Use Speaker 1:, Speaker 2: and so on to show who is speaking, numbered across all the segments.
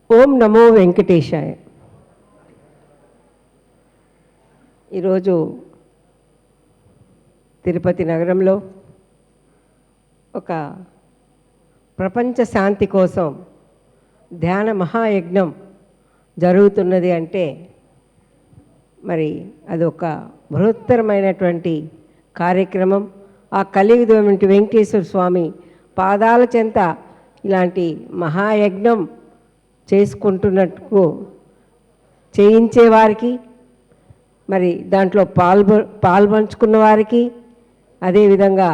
Speaker 1: ఓం నమో వెంకటేశాయ. ఈరోజు తిరుపతి నగరంలో ఒక ప్రపంచ శాంతి కోసం ధ్యాన మహాయజ్ఞం జరుగుతున్నది అంటే మరి అదొక బృహత్తరమైనటువంటి కార్యక్రమం. ఆ కలియుగటువంటి వెంకటేశ్వర స్వామి పాదాల చెంత ఇలాంటి మహాయజ్ఞం చేసుకుంటున్నట్టు చేయించేవారికి, మరి దాంట్లో పాల్పంచుకున్న వారికి, అదేవిధంగా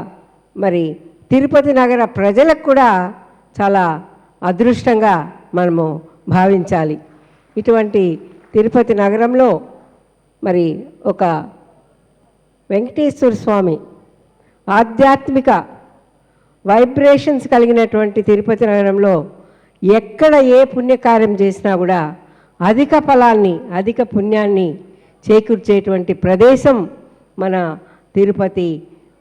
Speaker 1: మరి తిరుపతి నగర ప్రజలకు కూడా చాలా అదృష్టంగా మనము భావించాలి. ఇటువంటి తిరుపతి నగరంలో మరి ఒక వెంకటేశ్వర స్వామి ఆధ్యాత్మిక వైబ్రేషన్స్ కలిగినటువంటి తిరుపతి నగరంలో ఎక్కడ ఏ పుణ్యకార్యం చేసినా కూడా అధిక ఫలాన్ని, అధిక పుణ్యాన్ని చేకూర్చేటువంటి ప్రదేశం మన తిరుపతి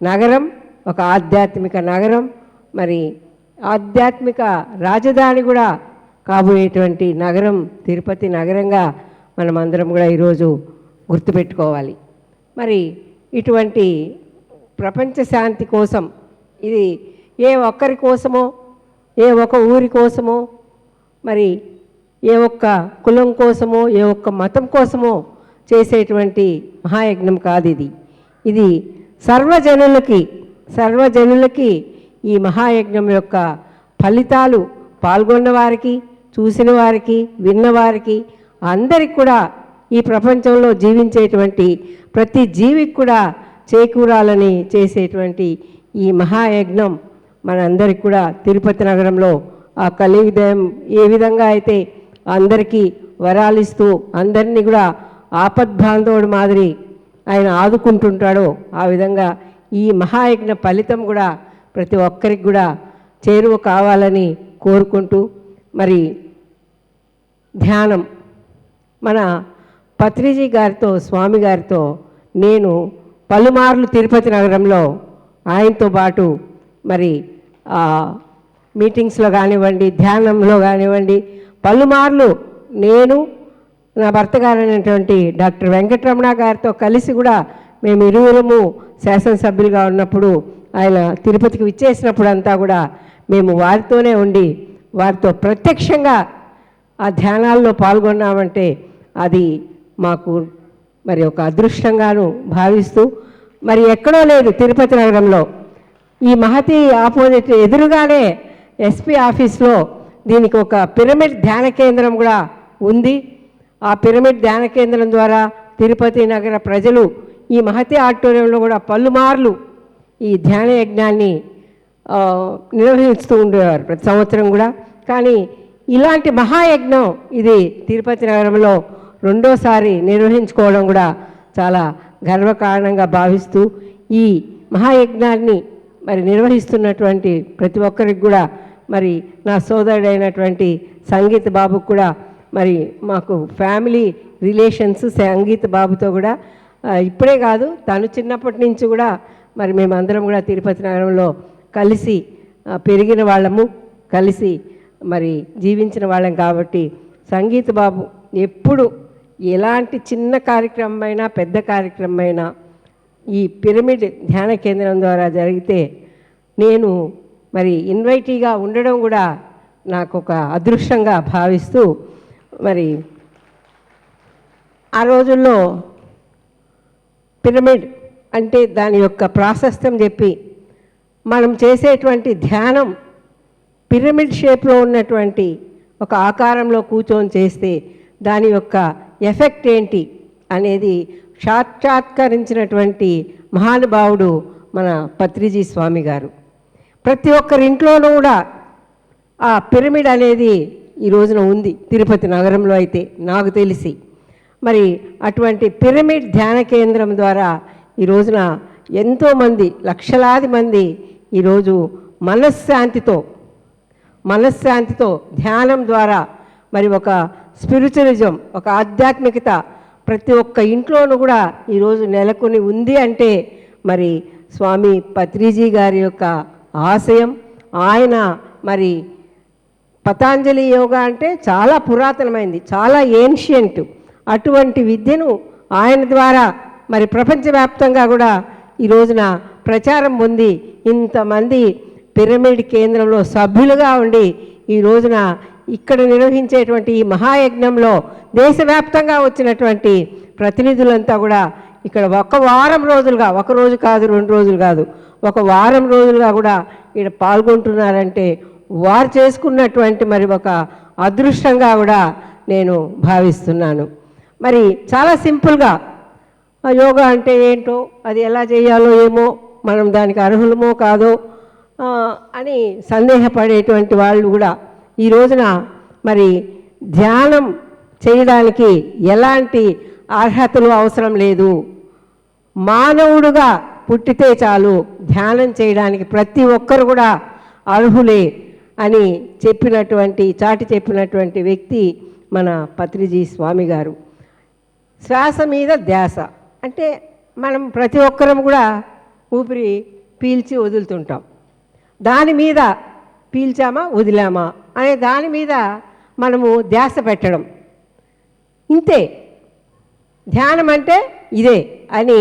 Speaker 1: నగరం. ఒక ఆధ్యాత్మిక నగరం, మరి ఆధ్యాత్మిక రాజధాని కూడా కాబోయేటువంటి నగరం తిరుపతి నగరంగా మనమందరం కూడా ఈరోజు గుర్తుపెట్టుకోవాలి. మరి ఇటువంటి ప్రపంచ శాంతి కోసం, ఇది ఏ ఒక్కరి కోసమో, ఏ ఒక ఊరి కోసమో, మరి ఏ ఒక్క కులం కోసమో, ఏ ఒక్క మతం కోసమో చేసేటువంటి మహాయజ్ఞం కాదు ఇది. ఇది సర్వజనులకి ఈ మహాయజ్ఞం యొక్క ఫలితాలు పాల్గొన్న వారికి, చూసిన వారికి, విన్నవారికి అందరికి కూడా, ఈ ప్రపంచంలో జీవించేటువంటి ప్రతి జీవికి కూడా చేకూరాలని చేసేటువంటి ఈ మహాయజ్ఞం మనందరికి కూడా తిరుపతి నగరంలో ఆ కలియుగం ఏ విధంగా అయితే అందరికీ వరాలిస్తూ అందరినీ కూడా ఆపద్బాంధవుడు మాదిరి ఆయన ఆదుకుంటుంటాడో, ఆ విధంగా ఈ మహాయజ్ఞ ఫలితం కూడా ప్రతి ఒక్కరికి కూడా చేరువ కావాలని కోరుకుంటూ, మరి ధ్యానం మన పత్రిజీ గారితో, స్వామి గారితో నేను పలుమార్లు తిరుపతి నగరంలో ఆయనతో పాటు మరి మీటింగ్స్లో కానివ్వండి, ధ్యానంలో కానివ్వండి, పలుమార్లు నేను, నా భర్త గారైనటువంటి డాక్టర్ వెంకటరమణ గారితో కలిసి కూడా మేము ఇరువురము శాసనసభ్యులుగా ఉన్నప్పుడు, ఆయన తిరుపతికి విచ్చేసినప్పుడు అంతా కూడా మేము వారితోనే ఉండి వారితో ప్రత్యక్షంగా ఆ ధ్యానాల్లో పాల్గొన్నామంటే అది మాకు మరి ఒక అదృష్టంగాను భావిస్తూ, మరి ఎక్కడో లేదు తిరుపతి నగరంలో, ఈ మహతి ఆపోజిట్ ఎదురుగానే ఎస్పీ ఆఫీస్లో దీనికి ఒక పిరమిడ్ ధ్యాన కేంద్రం కూడా ఉంది. ఆ పిరమిడ్ ధ్యాన కేంద్రం ద్వారా తిరుపతి నగర ప్రజలు ఈ మహతి ఆడిటోరియంలో కూడా పలుమార్లు ఈ ధ్యాన యజ్ఞాన్ని నిర్వహిస్తూ ఉండేవారు ప్రతి సంవత్సరం కూడా. కానీ ఇలాంటి మహాయజ్ఞం ఇది తిరుపతి నగరంలో రెండోసారి నిర్వహించుకోవడం కూడా చాలా గర్వకారణంగా భావిస్తూ, ఈ మహాయజ్ఞాన్ని మరి నిర్వహిస్తున్నటువంటి ప్రతి ఒక్కరికి కూడా, మరి నా సోదరుడైనటువంటి సంగీత్ బాబుకు కూడా, మరి మాకు ఫ్యామిలీ రిలేషన్స్ సంగీత్ బాబుతో కూడా ఇప్పుడే కాదు, తను చిన్నప్పటి నుంచి కూడా మరి మేమందరం కూడా తిరుపతి నగరంలో కలిసి పెరిగిన వాళ్ళము, కలిసి మరి జీవించిన వాళ్ళం కాబట్టి సంగీత్ బాబు ఎప్పుడు ఎలాంటి చిన్న కార్యక్రమమైనా పెద్ద కార్యక్రమమైనా ఈ పిరమిడ్ ధ్యాన కేంద్రం ద్వారా జరిగితే నేను మరి ఇన్వైటీగా ఉండడం కూడా నాకు ఒక అదృష్టంగా భావిస్తూ, మరి ఆ రోజుల్లో పిరమిడ్ అంటే దాని యొక్క ప్రాశస్త్యం చెప్పి, మనం చేసేటువంటి ధ్యానం పిరమిడ్ షేప్లో ఉన్నటువంటి ఒక ఆకారంలో కూర్చొని చేస్తే దాని యొక్క ఎఫెక్ట్ ఏంటి అనేది సాక్షాత్కరించినటువంటి మహానుభావుడు మన పత్రిజీ స్వామి గారు. ప్రతి ఒక్కరింట్లోనూ కూడా ఆ పిరమిడ్ అనేది ఈ రోజున ఉంది తిరుపతి నగరంలో అయితే నాకు తెలిసి. మరి అటువంటి పిరమిడ్ ధ్యాన కేంద్రం ద్వారా ఈ రోజున ఎంతోమంది, లక్షలాది మంది ఈరోజు మనశ్శాంతితో ధ్యానం ద్వారా మరి ఒక స్పిరిచువలిజం, ఒక ఆధ్యాత్మికత ప్రతి ఒక్క ఇంట్లోనూ కూడా ఈరోజు నెలకొని ఉంది అంటే మరి స్వామి పత్రిజీ గారి యొక్క ఆశయం, ఆయన మరి పతాంజలి యోగా అంటే చాలా పురాతనమైంది, చాలా ఏన్షియంట్. అటువంటి విద్యను ఆయన ద్వారా మరి ప్రపంచవ్యాప్తంగా కూడా ఈ రోజున ప్రచారం పొంది ఇంతమంది పిరమిడ్ కేంద్రంలో సభ్యులుగా ఉండి ఈ రోజున ఇక్కడ నిర్వహించేటువంటి ఈ మహాయజ్ఞంలో దేశవ్యాప్తంగా వచ్చినటువంటి ప్రతినిధులంతా కూడా ఇక్కడ ఒక వారం రోజులుగా, ఒక రోజు కాదు, 2 రోజులు కాదు, ఒక వారం రోజులుగా కూడా ఇక్కడ పాల్గొంటున్నారంటే వారు చేసుకున్నటువంటి మరి ఒక అదృష్టంగా కూడా నేను భావిస్తున్నాను. మరి చాలా సింపుల్గా యోగా అంటే ఏంటో, అది ఎలా చేయాలో ఏమో, మనం దానికి అర్హులమో కాదో అని సందేహపడేటువంటి వాళ్ళు కూడా ఈ రోజున మరి ధ్యానం చేయడానికి ఎలాంటి అర్హతలు అవసరం లేదు, మానవుడుగా పుట్టితే చాలు ధ్యానం చేయడానికి ప్రతి ఒక్కరు కూడా అర్హులే అని చాటి చెప్పినటువంటి వ్యక్తి మన పత్రిజీ స్వామి గారు. శ్వాస మీద ధ్యాస అంటే మనం ప్రతి ఒక్కరం కూడా ఊపిరి పీల్చి వదులుతుంటాం, దాని మీద పీల్చామా వదిలామా అనే దాని మీద మనము ధ్యాస పెట్టడం, ఇంతే. ధ్యానం అంటే ఇదే అని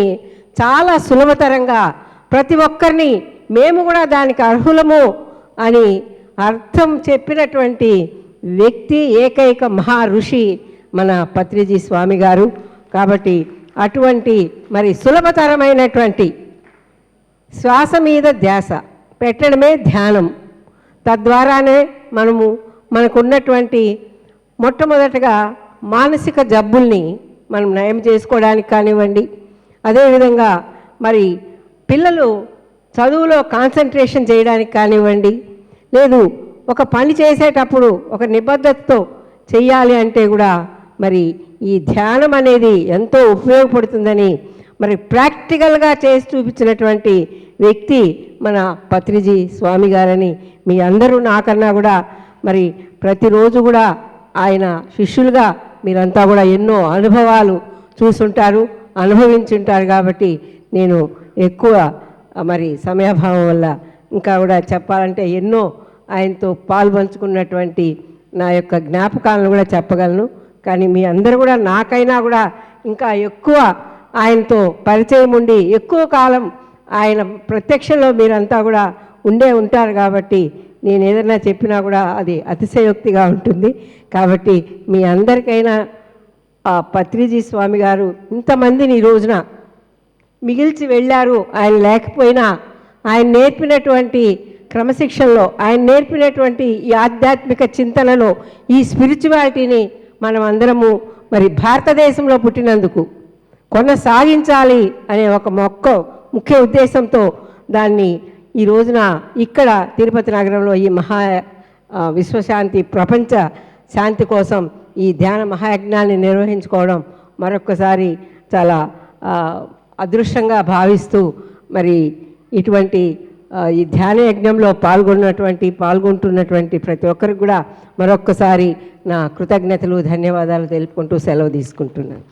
Speaker 1: చాలా సులభతరంగా ప్రతి ఒక్కరిని మేము కూడా దానికి అర్హులము అని అర్థం చెప్పినటువంటి వ్యక్తి, ఏకైక మహా ఋషి మన పత్రిజీ స్వామి గారు. కాబట్టి అటువంటి మరి సులభతరమైనటువంటి శ్వాస మీద ధ్యాస పెట్టడమే ధ్యానం. తద్వారానే మనకున్నటువంటి మొట్టమొదటగా మానసిక జబ్బుల్ని మనం నయం చేసుకోవడానికి కానివ్వండి, అదేవిధంగా మరి పిల్లలు చదువులో కాన్సన్ట్రేషన్ చేయడానికి కానివ్వండి, లేదు ఒక పని చేసేటప్పుడు ఒక నిబద్ధతతో చెయ్యాలి అంటే కూడా మరి ఈ ధ్యానం అనేది ఎంతో ఉపయోగపడుతుందని మరి ప్రాక్టికల్గా చేసి చూపించినటువంటి వ్యక్తి మన పత్రిజీ స్వామి గారని మీ అందరూ నాకన్నా కూడా మరి ప్రతిరోజు కూడా ఆయన శిష్యులుగా మీరంతా కూడా ఎన్నో అనుభవాలు చూసుంటారు, అనుభవించుంటారు. కాబట్టి నేను ఎక్కువ మరి సమయాభావం వల్ల ఇంకా కూడా చెప్పాలంటే ఎన్నో ఆయనతో పాల్పంచుకున్నటువంటి నా యొక్క జ్ఞాపకాలను కూడా చెప్పగలను. కానీ మీ అందరూ కూడా నాకైనా కూడా ఇంకా ఎక్కువ ఆయనతో పరిచయం ఉండి ఎక్కువ కాలం ఆయన ప్రత్యక్షంలో మీరంతా కూడా ఉంటారు. కాబట్టి నేను ఏదైనా చెప్పినా కూడా అది అతిశయోక్తిగా ఉంటుంది. కాబట్టి మీ అందరికైనా ఆ పత్రిజీ స్వామి గారు ఇంతమందిని ఈ రోజున మిగిల్చి వెళ్ళారు. ఆయన లేకపోయినా ఆయన నేర్పినటువంటి క్రమశిక్షణలో, ఆయన నేర్పినటువంటి ఈ ఆధ్యాత్మిక చింతనలో, ఈ స్పిరిచువాలిటీని మనం అందరము మరి భారతదేశంలో పుట్టినందుకు కొనసాగించాలి అనే ఒక ముఖ్య ఉద్దేశంతో దాన్ని ఈ రోజున ఇక్కడ తిరుపతి నగరంలో ఈ విశ్వశాంతి ప్రపంచ శాంతి కోసం ఈ ధ్యాన మహాయజ్ఞాన్ని నిర్వహించుకోవడం మరొక్కసారి చాలా అదృష్టంగా భావిస్తూ మరి ఇటువంటి ఈ ధ్యాన యజ్ఞంలో పాల్గొంటున్నటువంటి ప్రతి ఒక్కరికి కూడా మరొక్కసారి నా కృతజ్ఞతలు, ధన్యవాదాలు తెలుపుకుంటూ సెలవు తీసుకుంటున్నాను.